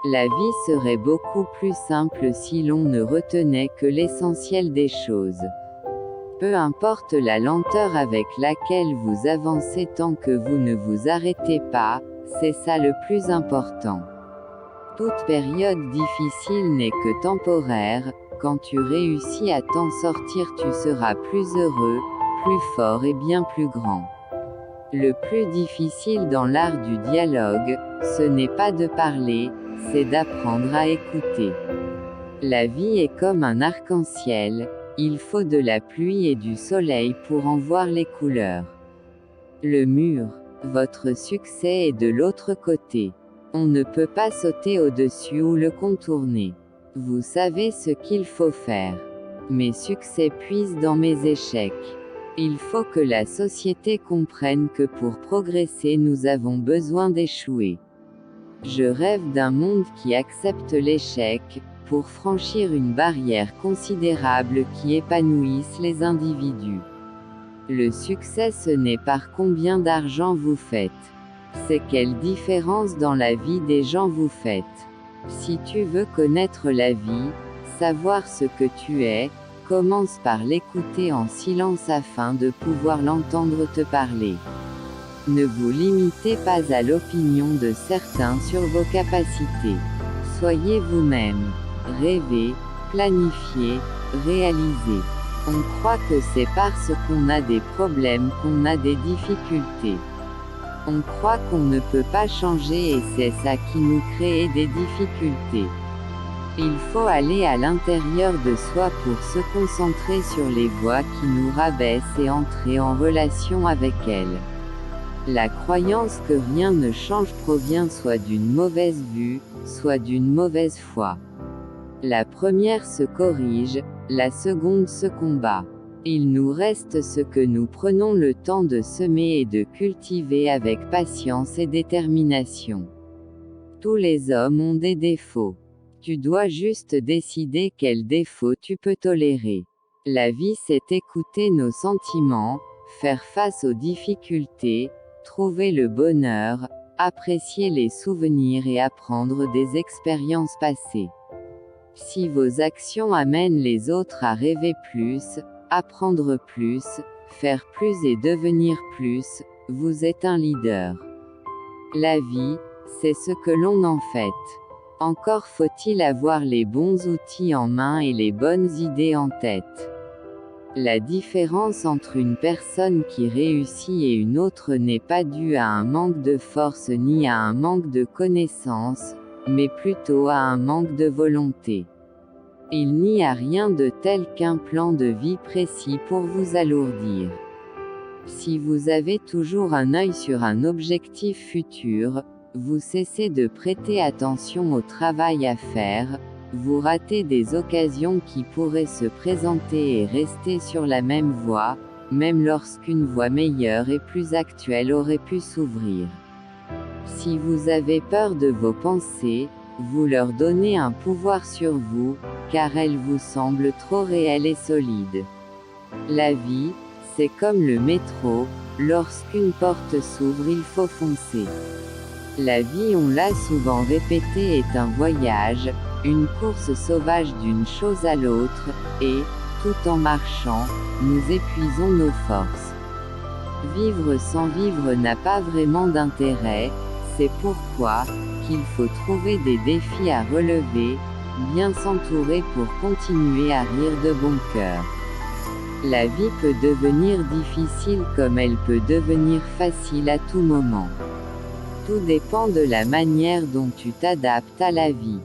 La vie serait beaucoup plus simple si l'on ne retenait que l'essentiel des choses. Peu importe la lenteur avec laquelle vous avancez tant que vous ne vous arrêtez pas, c'est ça le plus important. Toute période difficile n'est que temporaire, quand tu réussis à t'en sortir tu seras plus heureux, plus fort et bien plus grand. Le plus difficile dans l'art du dialogue, ce n'est pas de parler, c'est d'apprendre à écouter. La vie est comme un arc-en-ciel, il faut de la pluie et du soleil pour en voir les couleurs. Le mur, votre succès est de l'autre côté. On ne peut pas sauter au-dessus ou le contourner. Vous savez ce qu'il faut faire. Mes succès puisent dans mes échecs. Il faut que la société comprenne que pour progresser nous avons besoin d'échouer. Je rêve d'un monde qui accepte l'échec, pour franchir une barrière considérable qui épanouisse les individus. Le succès ce n'est par combien d'argent vous faites. C'est quelle différence dans la vie des gens vous faites. Si tu veux connaître la vie, savoir ce que tu es, commence par l'écouter en silence afin de pouvoir l'entendre te parler. Ne vous limitez pas à l'opinion de certains sur vos capacités. Soyez vous-même. Rêvez, planifiez, réalisez. On croit que c'est parce qu'on a des problèmes qu'on a des difficultés. On croit qu'on ne peut pas changer et c'est ça qui nous crée des difficultés. Il faut aller à l'intérieur de soi pour se concentrer sur les voies qui nous rabaissent et entrer en relation avec elles. La croyance que rien ne change provient soit d'une mauvaise vue, soit d'une mauvaise foi. La première se corrige, la seconde se combat. Il nous reste ce que nous prenons le temps de semer et de cultiver avec patience et détermination. Tous les hommes ont des défauts. Tu dois juste décider quels défauts tu peux tolérer. La vie c'est écouter nos sentiments, faire face aux difficultés, trouver le bonheur, apprécier les souvenirs et apprendre des expériences passées. Si vos actions amènent les autres à rêver plus, apprendre plus, faire plus et devenir plus, vous êtes un leader. La vie, c'est ce que l'on en fait. Encore faut-il avoir les bons outils en main et les bonnes idées en tête. La différence entre une personne qui réussit et une autre n'est pas due à un manque de force ni à un manque de connaissances, mais plutôt à un manque de volonté. Il n'y a rien de tel qu'un plan de vie précis pour vous alourdir. Si vous avez toujours un œil sur un objectif futur, vous cessez de prêter attention au travail à faire, vous ratez des occasions qui pourraient se présenter et rester sur la même voie, même lorsqu'une voie meilleure et plus actuelle aurait pu s'ouvrir. Si vous avez peur de vos pensées, vous leur donnez un pouvoir sur vous, car elles vous semblent trop réelles et solides. La vie, c'est comme le métro, lorsqu'une porte s'ouvre il faut foncer. La vie on l'a souvent répété est un voyage, une course sauvage d'une chose à l'autre, et, tout en marchant, nous épuisons nos forces. Vivre sans vivre n'a pas vraiment d'intérêt, c'est pourquoi, qu'il faut trouver des défis à relever, bien s'entourer pour continuer à rire de bon cœur. La vie peut devenir difficile comme elle peut devenir facile à tout moment. Tout dépend de la manière dont tu t'adaptes à la vie.